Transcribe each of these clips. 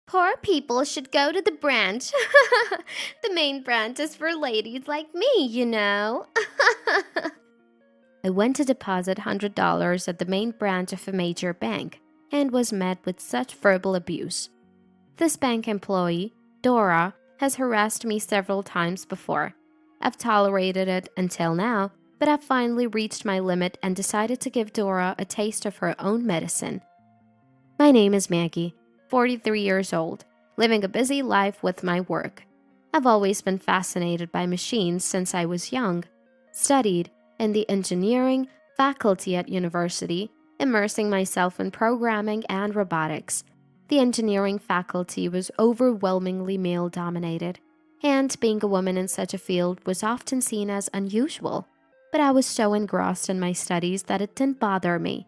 Poor people should go to the branch. The main branch is for ladies like me. I went to deposit $100 at the main branch of a major bank and was met with such verbal abuse. This bank employee, Dora, has harassed me several times before. I've tolerated it until now, but I've finally reached my limit and decided to give Dora a taste of her own medicine. My name is Maggie, 43 years old, living a busy life with my work. I've always been fascinated by machines since I was young, studied in the engineering faculty at university, immersing myself in programming and robotics. The engineering faculty was overwhelmingly male-dominated, and being a woman in such a field was often seen as unusual. But I was so engrossed in my studies that it didn't bother me.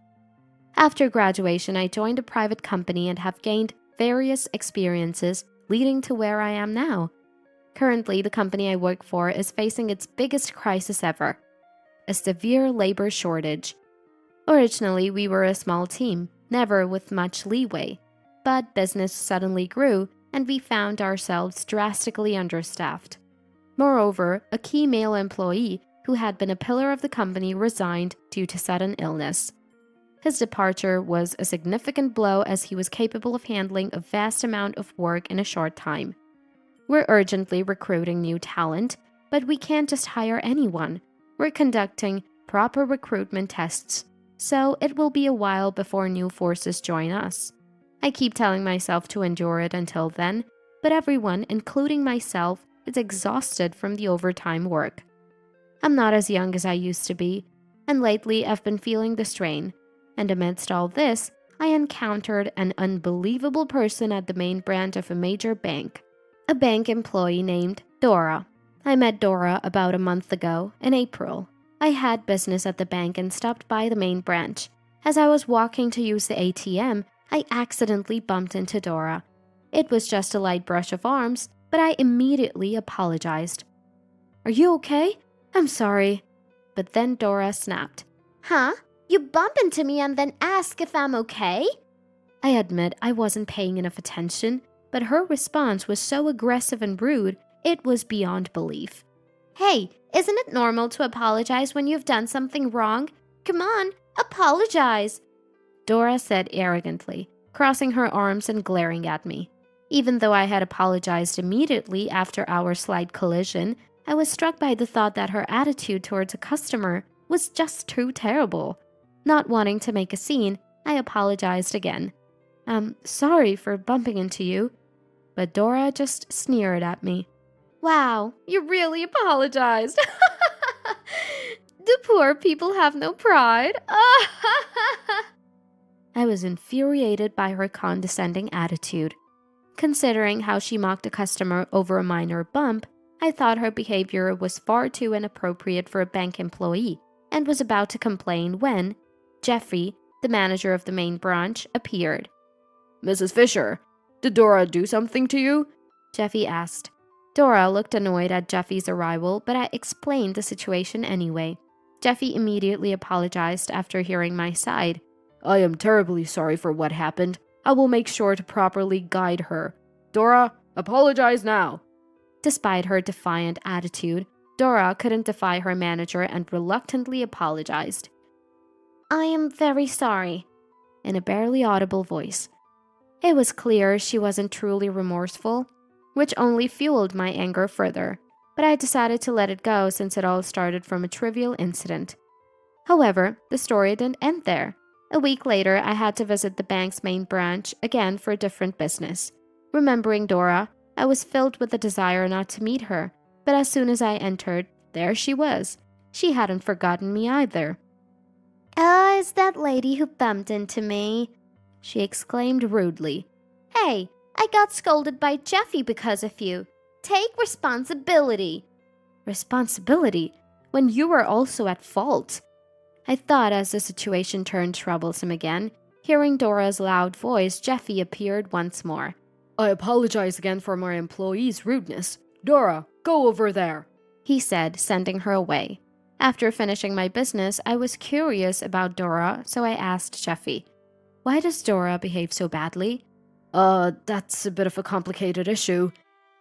After graduation, I joined a private company and have gained various experiences leading to where I am now. Currently, the company I work for is facing its biggest crisis ever, a severe labor shortage. Originally, we were a small team, never with much leeway, but business suddenly grew and we found ourselves drastically understaffed. Moreover, a key male employee who had been a pillar of the company resigned due to sudden illness. His departure was a significant blow as he was capable of handling a vast amount of work in a short time. We're urgently recruiting new talent, but we can't just hire anyone. We're conducting proper recruitment tests, so it will be a while before new forces join us. I keep telling myself to endure it until then, but everyone, including myself, is exhausted from the overtime work. I'm not as young as I used to be, and lately I've been feeling the strain. And amidst all this, I encountered an unbelievable person at the main branch of a major bank, a bank employee named Dora. I met Dora about a month ago, in April. I had business at the bank and stopped by the main branch. As I was walking to use the ATM, I accidentally bumped into Dora. It was just a light brush of arms, but I immediately apologized. "Are you okay? I'm sorry." But then Dora snapped. Huh? You bump into me and then ask if I'm okay? I admit I wasn't paying enough attention, but her response was so aggressive and rude, it was beyond belief. Hey, isn't it normal to apologize when you've done something wrong? Come on, apologize, Dora said arrogantly, crossing her arms and glaring at me. Even though I had apologized immediately after our slight collision, I was struck by the thought that her attitude towards a customer was just too terrible. Not wanting to make a scene, I apologized again. "I'm sorry for bumping into you." But Dora just sneered at me. "Wow, you really apologized. Do poor people have no pride?" I was infuriated by her condescending attitude. Considering how she mocked a customer over a minor bump, I thought her behavior was far too inappropriate for a bank employee and was about to complain when Jeffrey, the manager of the main branch, appeared. "Mrs. Fisher, did Dora do something to you?" Jeffy asked. Dora looked annoyed at Jeffy's arrival, but I explained the situation anyway. Jeffy immediately apologized after hearing my side. "I am terribly sorry for what happened. I will make sure to properly guide her. Dora, apologize now." Despite her defiant attitude, Dora couldn't defy her manager and reluctantly apologized. "I am very sorry," in a barely audible voice. It was clear she wasn't truly remorseful, which only fueled my anger further, but I decided to let it go since it all started from a trivial incident. However, the story didn't end there. A week later, I had to visit the bank's main branch again for a different business. Remembering Dora, I was filled with a desire not to meet her, but as soon as I entered, there she was. She hadn't forgotten me either. "Oh, it's that lady who bumped into me," she exclaimed rudely. "Hey, I got scolded by Jeffy because of you. Take responsibility." Responsibility? When you were also at fault? I thought as the situation turned troublesome again. Hearing Dora's loud voice, Jeffy appeared once more. "I apologize again for my employee's rudeness. Dora, go over there," he said, sending her away. After finishing my business, I was curious about Dora, so I asked Jeffy, "Why does Dora behave so badly?" That's a bit of a complicated issue,"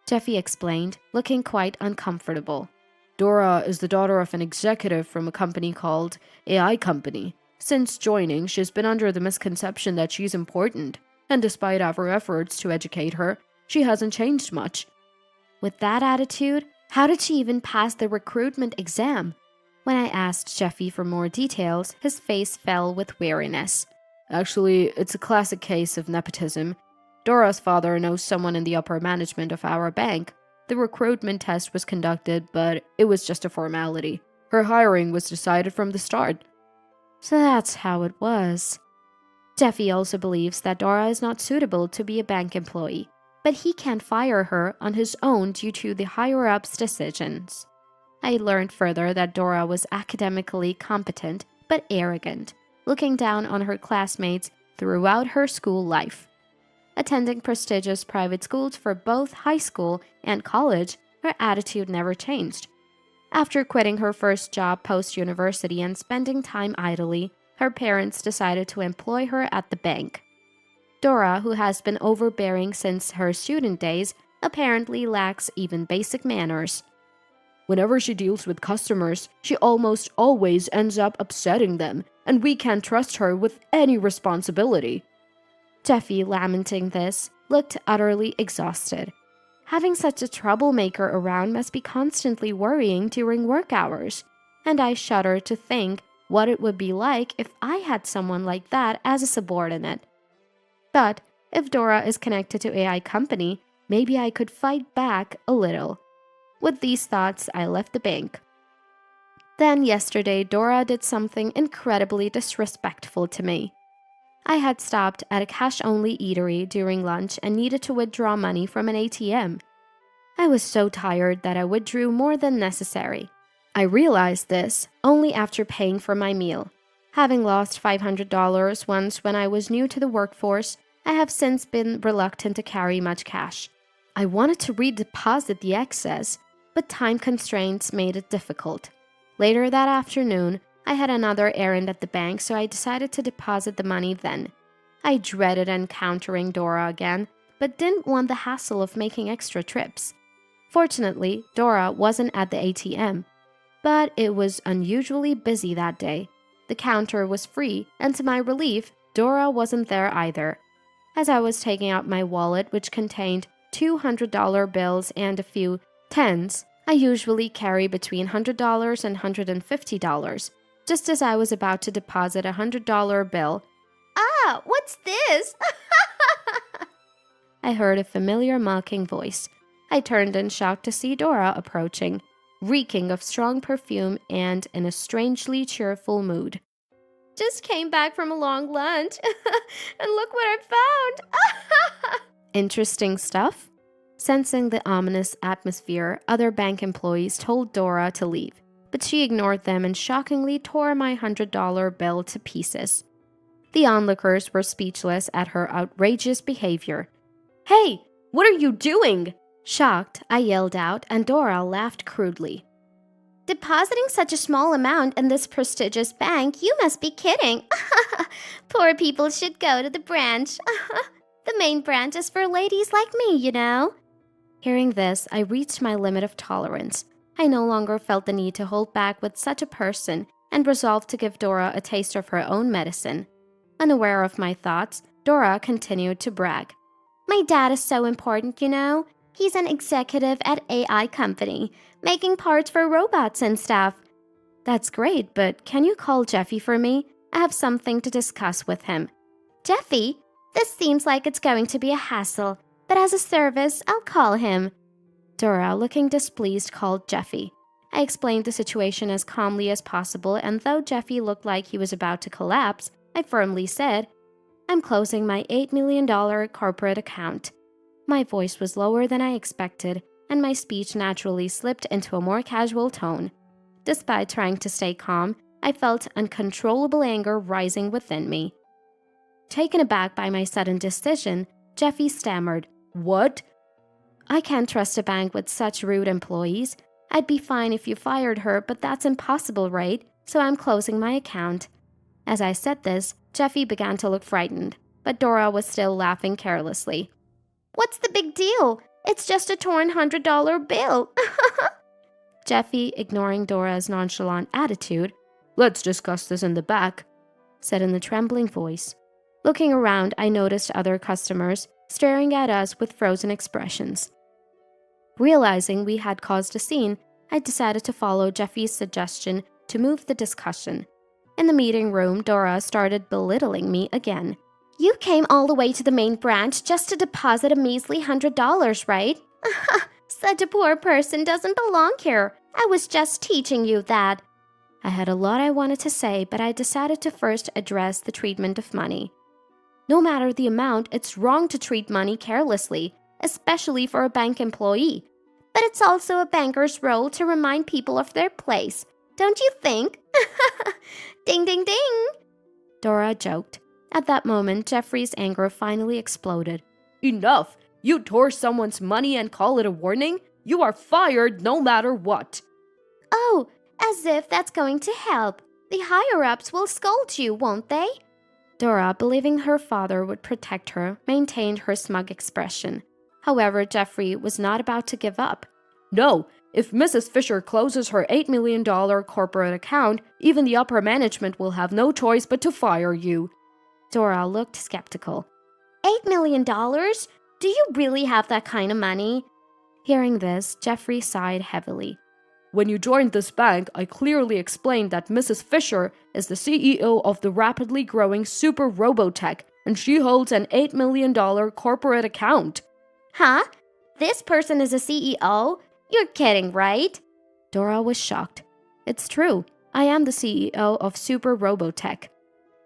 Jeffy explained, looking quite uncomfortable. "Dora is the daughter of an executive from a company called AI Company. Since joining, she's been under the misconception that she's important, and despite our efforts to educate her, she hasn't changed much." With that attitude, how did she even pass the recruitment exam? When I asked Jeffy for more details, his face fell with weariness. "Actually, it's a classic case of nepotism. Dora's father knows someone in the upper management of our bank. The recruitment test was conducted, but it was just a formality. Her hiring was decided from the start." So that's how it was. Jeffy also believes that Dora is not suitable to be a bank employee, but he can't fire her on his own due to the higher-ups' decisions. I learned further that Dora was academically competent but arrogant, looking down on her classmates throughout her school life. Attending prestigious private schools for both high school and college, her attitude never changed. After quitting her first job post-university and spending time idly, her parents decided to employ her at the bank. Dora, who has been overbearing since her student days, apparently lacks even basic manners. "Whenever she deals with customers, she almost always ends up upsetting them, and we can't trust her with any responsibility." Jeffy, lamenting this, looked utterly exhausted. Having such a troublemaker around must be constantly worrying during work hours, and I shudder to think what it would be like if I had someone like that as a subordinate. But if Dora is connected to AI Company, maybe I could fight back a little. With these thoughts, I left the bank. Then yesterday, Dora did something incredibly disrespectful to me. I had stopped at a cash-only eatery during lunch and needed to withdraw money from an ATM. I was so tired that I withdrew more than necessary. I realized this only after paying for my meal. Having lost $500 once when I was new to the workforce, I have since been reluctant to carry much cash. I wanted to redeposit the excess, but time constraints made it difficult. Later that afternoon, I had another errand at the bank, so I decided to deposit the money then. I dreaded encountering Dora again, but didn't want the hassle of making extra trips. Fortunately, Dora wasn't at the ATM, but it was unusually busy that day. The counter was free, and to my relief, Dora wasn't there either. As I was taking out my wallet, which contained $200 bills and a few tens, I usually carry between $100 and $150. Just as I was about to deposit a $100 bill, Ah, what's this? I heard a familiar mocking voice. I turned in shock to see Dora approaching, reeking of strong perfume and in a strangely cheerful mood. Just came back from a long lunch, and look what I found. Interesting stuff? Sensing the ominous atmosphere, other bank employees told Dora to leave, but she ignored them and shockingly tore my $100 bill to pieces. The onlookers were speechless at her outrageous behavior. "Hey, what are you doing?" Shocked, I yelled out, and Dora laughed crudely. Depositing such a small amount in this prestigious bank, you must be kidding. Poor people should go to the branch. The main branch is for ladies like me, you know. Hearing this, I reached my limit of tolerance. I no longer felt the need to hold back with such a person and resolved to give Dora a taste of her own medicine. Unaware of my thoughts, Dora continued to brag. My dad is so important, you know. He's an executive at AI Company, making parts for robots and stuff. That's great, but can you call Jeffy for me? I have something to discuss with him. Jeffy? This seems like it's going to be a hassle, but as a service, I'll call him. Dora, looking displeased, called Jeffy. I explained the situation as calmly as possible, and though Jeffy looked like he was about to collapse, I firmly said, I'm closing my $8 million corporate account. My voice was lower than I expected, and my speech naturally slipped into a more casual tone. Despite trying to stay calm, I felt uncontrollable anger rising within me. Taken aback by my sudden decision, Jeffy stammered, "What?" I can't trust a bank with such rude employees. I'd be fine if you fired her, but that's impossible, right? So I'm closing my account. As I said this, Jeffy began to look frightened, but Dora was still laughing carelessly. What's the big deal? It's just a torn $100 bill. Jeffy, ignoring Dora's nonchalant attitude, "Let's discuss this in the back," said in a trembling voice. Looking around, I noticed other customers staring at us with frozen expressions. Realizing we had caused a scene, I decided to follow Jeffy's suggestion to move the discussion. In the meeting room, Dora started belittling me again. You came all the way to the main branch just to deposit a measly $100, right? Such a poor person doesn't belong here. I was just teaching you that. I had a lot I wanted to say, but I decided to first address the treatment of money. No matter the amount, it's wrong to treat money carelessly, especially for a bank employee. But it's also a banker's role to remind people of their place. Don't you think? Ding, ding, ding. Dora joked. At that moment, Jeffrey's anger finally exploded. Enough! You tore someone's money and call it a warning? You are fired no matter what. Oh, as if that's going to help. The higher-ups will scold you, won't they? Dora, believing her father would protect her, maintained her smug expression. However, Jeffrey was not about to give up. No, if Mrs. Fisher closes her $8 million corporate account, even the upper management will have no choice but to fire you. Dora looked skeptical. $8 million? Do you really have that kind of money? Hearing this, Jeffrey sighed heavily. When you joined this bank, I clearly explained that Mrs. Fisher is the CEO of the rapidly growing Super Robotech, and she holds an $8 million corporate account. Huh? This person is a CEO? You're kidding, right? Dora was shocked. It's true. I am the CEO of Super Robotech.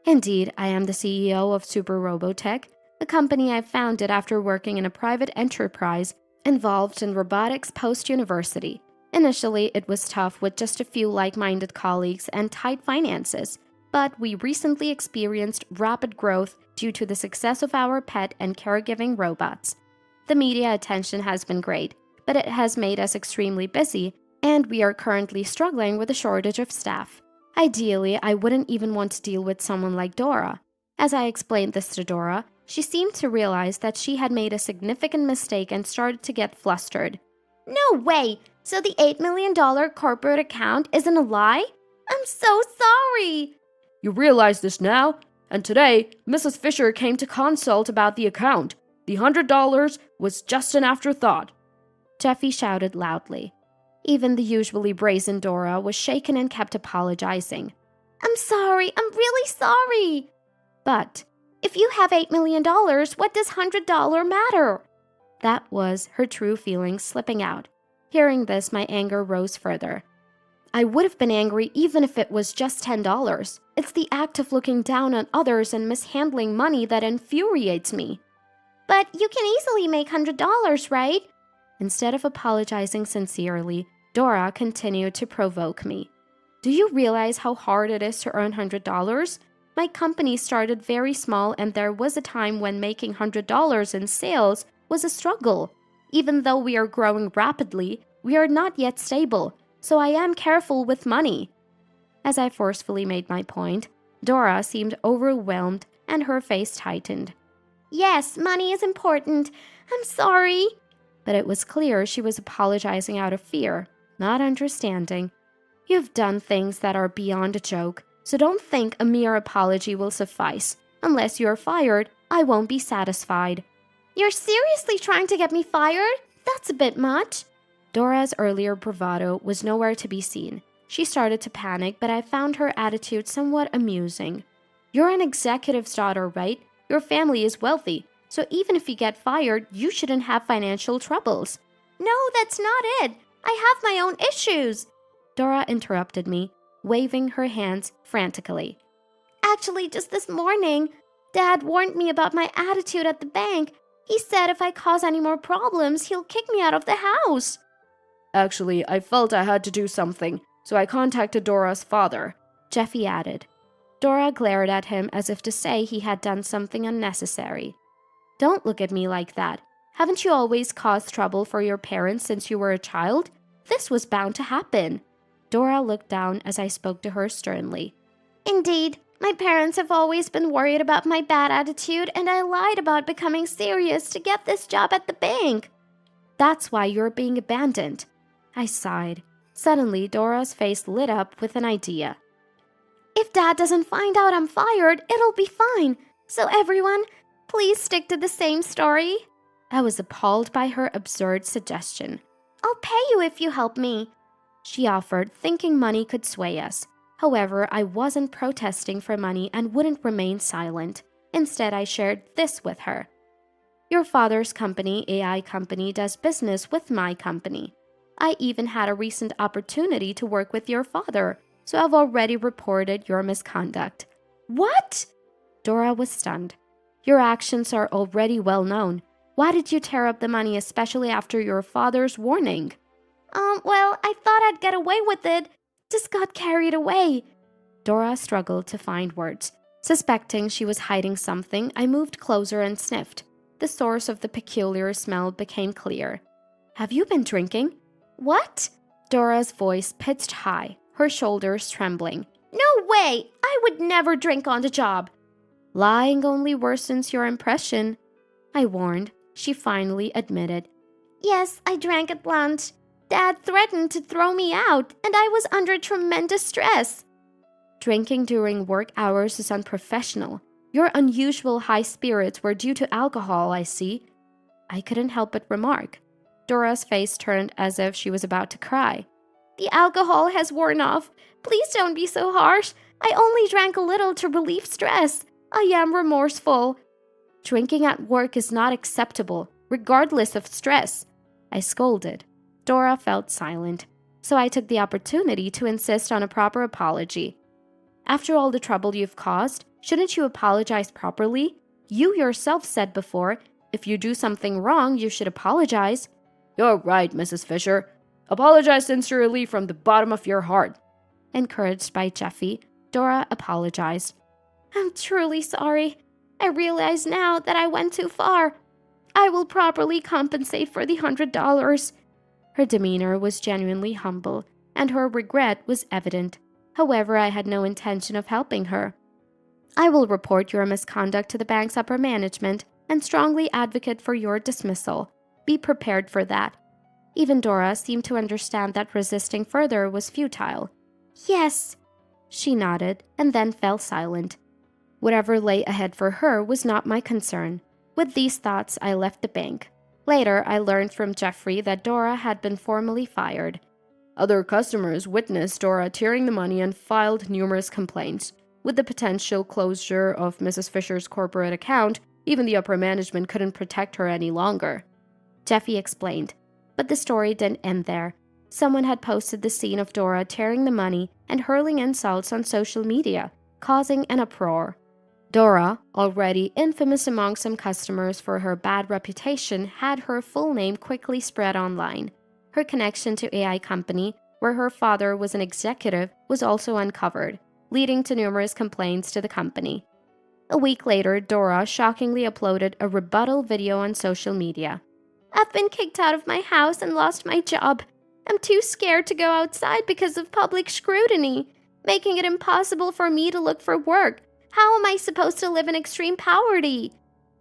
Indeed, I am the CEO of Super Robotech, a company I founded after working in a private enterprise involved in robotics post-university. Initially, it was tough with just a few like-minded colleagues and tight finances, but we recently experienced rapid growth due to the success of our pet and caregiving robots. The media attention has been great, but it has made us extremely busy, and we are currently struggling with a shortage of staff. Ideally, I wouldn't even want to deal with someone like Dora. As I explained this to Dora, she seemed to realize that she had made a significant mistake and started to get flustered. No way! So the $8 million corporate account isn't a lie? I'm so sorry! You realize this now? And today, Mrs. Fisher came to consult about the account. The $100 was just an afterthought. Jeffy shouted loudly. Even the usually brazen Dora was shaken and kept apologizing. I'm sorry, I'm really sorry. But if you have $8 million, what does $100 matter? That was her true feelings slipping out. Hearing this, my anger rose further. I would have been angry even if it was just $10. It's the act of looking down on others and mishandling money that infuriates me. But you can easily make $100, right? Instead of apologizing sincerely, Dora continued to provoke me. Do you realize how hard it is to earn $100? My company started very small, and there was a time when making $100 in sales was a struggle. Even though we are growing rapidly, we are not yet stable, so I am careful with money. As I forcefully made my point, Dora seemed overwhelmed and her face tightened. Yes, money is important. I'm sorry. But it was clear she was apologizing out of fear, not understanding. You've done things that are beyond a joke, so don't think a mere apology will suffice. Unless you're fired, I won't be satisfied. You're seriously trying to get me fired? That's a bit much. Dora's earlier bravado was nowhere to be seen. She started to panic, but I found her attitude somewhat amusing. You're an executive's daughter, right? Your family is wealthy, so even if you get fired, you shouldn't have financial troubles. No, that's not it. I have my own issues. Dora interrupted me, waving her hands frantically. Actually, just this morning, Dad warned me about my attitude at the bank. He said if I cause any more problems, he'll kick me out of the house. Actually, I felt I had to do something, so I contacted Dora's father, Jeffy added. Dora glared at him as if to say he had done something unnecessary. Don't look at me like that. Haven't you always caused trouble for your parents since you were a child? This was bound to happen. Dora looked down as I spoke to her sternly. Indeed, My parents have always been worried about my bad attitude, and I lied about becoming serious to get this job at the bank. That's why you're being abandoned. I sighed. Suddenly, Dora's face lit up with an idea. If Dad doesn't find out I'm fired, it'll be fine. So everyone, please stick to the same story. I was appalled by her absurd suggestion. I'll pay you if you help me, she offered, thinking money could sway us. However, I wasn't protesting for money and wouldn't remain silent. Instead, I shared this with her. Your father's company, AI company, does business with my company. I even had a recent opportunity to work with your father, so I've already reported your misconduct. What? Dora was stunned. Your actions are already well known. Why did you tear up the money, especially after your father's warning? Well, I thought I'd get away with it. Just got carried away. Dora struggled to find words. Suspecting she was hiding something, I moved closer and sniffed. The source of the peculiar smell became clear. Have you been drinking? What? Dora's voice pitched high, her shoulders trembling. No way! I would never drink on the job. Lying only worsens your impression, I warned. She finally admitted. Yes, I drank at lunch. Dad threatened to throw me out, and I was under tremendous stress. Drinking during work hours is unprofessional. Your unusual high spirits were due to alcohol, I see. I couldn't help but remark. Dora's face turned as if she was about to cry. The alcohol has worn off. Please don't be so harsh. I only drank a little to relieve stress. I am remorseful. Drinking at work is not acceptable, regardless of stress, I scolded. Dora felt silent, so I took the opportunity to insist on a proper apology. After all the trouble you've caused, shouldn't you apologize properly? You yourself said before, if you do something wrong, you should apologize. You're right, Mrs. Fisher. Apologize sincerely from the bottom of your heart. Encouraged by Jeffy, Dora apologized. I'm truly sorry. I realize now that I went too far. I will properly compensate for the $100. Her demeanor was genuinely humble, and her regret was evident. However, I had no intention of helping her. I will report your misconduct to the bank's upper management and strongly advocate for your dismissal. Be prepared for that. Even Dora seemed to understand that resisting further was futile. Yes, she nodded and then fell silent. Whatever lay ahead for her was not my concern. With these thoughts, I left the bank. Later, I learned from Jeffrey that Dora had been formally fired. Other customers witnessed Dora tearing the money and filed numerous complaints. With the potential closure of Mrs. Fisher's corporate account, even the upper management couldn't protect her any longer. Jeffy explained. But the story didn't end there. Someone had posted the scene of Dora tearing the money and hurling insults on social media, causing an uproar. Dora, already infamous among some customers for her bad reputation, had her full name quickly spread online. Her connection to AI company, where her father was an executive, was also uncovered, leading to numerous complaints to the company. A week later, Dora shockingly uploaded a rebuttal video on social media. I've been kicked out of my house and lost my job. I'm too scared to go outside because of public scrutiny, making it impossible for me to look for work. How am I supposed to live in extreme poverty?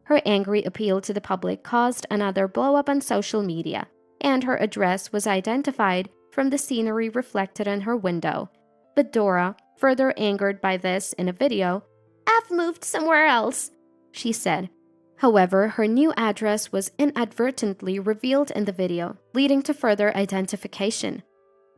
Her angry appeal to the public caused another blow-up on social media, and her address was identified from the scenery reflected in her window. But Dora, further angered by this in a video, I've moved somewhere else, she said. However, her new address was inadvertently revealed in the video, leading to further identification.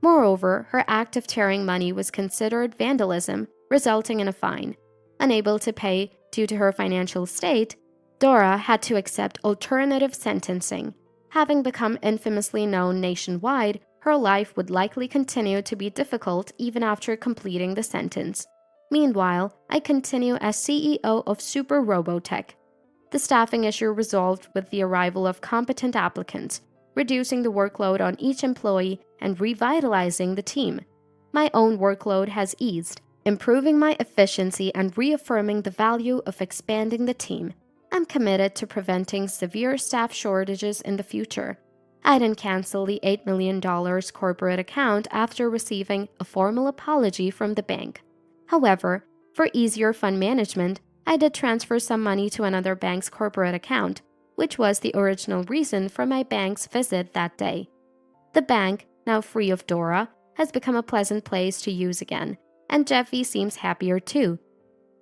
Moreover, her act of tearing money was considered vandalism, resulting in a fine. Unable to pay due to her financial state, Dora had to accept alternative sentencing. Having become infamously known nationwide, her life would likely continue to be difficult even after completing the sentence. Meanwhile, I continue as CEO of Super Robotech. The staffing issue resolved with the arrival of competent applicants, reducing the workload on each employee and revitalizing the team. My own workload has eased, improving my efficiency and reaffirming the value of expanding the team. I'm committed to preventing severe staff shortages in the future. I didn't cancel the $8 million corporate account after receiving a formal apology from the bank. However, For easier fund management, I did transfer some money to another bank's corporate account, which was the original reason for my bank's visit that day. The bank, now free of Dora, has become a pleasant place to use again, and Jeffy seems happier too.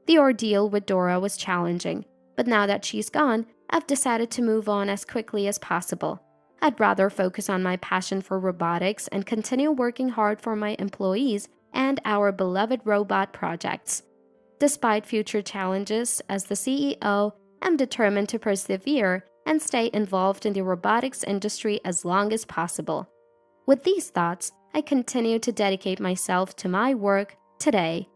The ordeal with Dora was challenging, but now that she's gone, I've decided to move on as quickly as possible. I'd rather focus on my passion for robotics and continue working hard for my employees and our beloved robot projects. Despite future challenges, as the CEO, I'm determined to persevere and stay involved in the robotics industry as long as possible. With these thoughts, I continue to dedicate myself to my work today.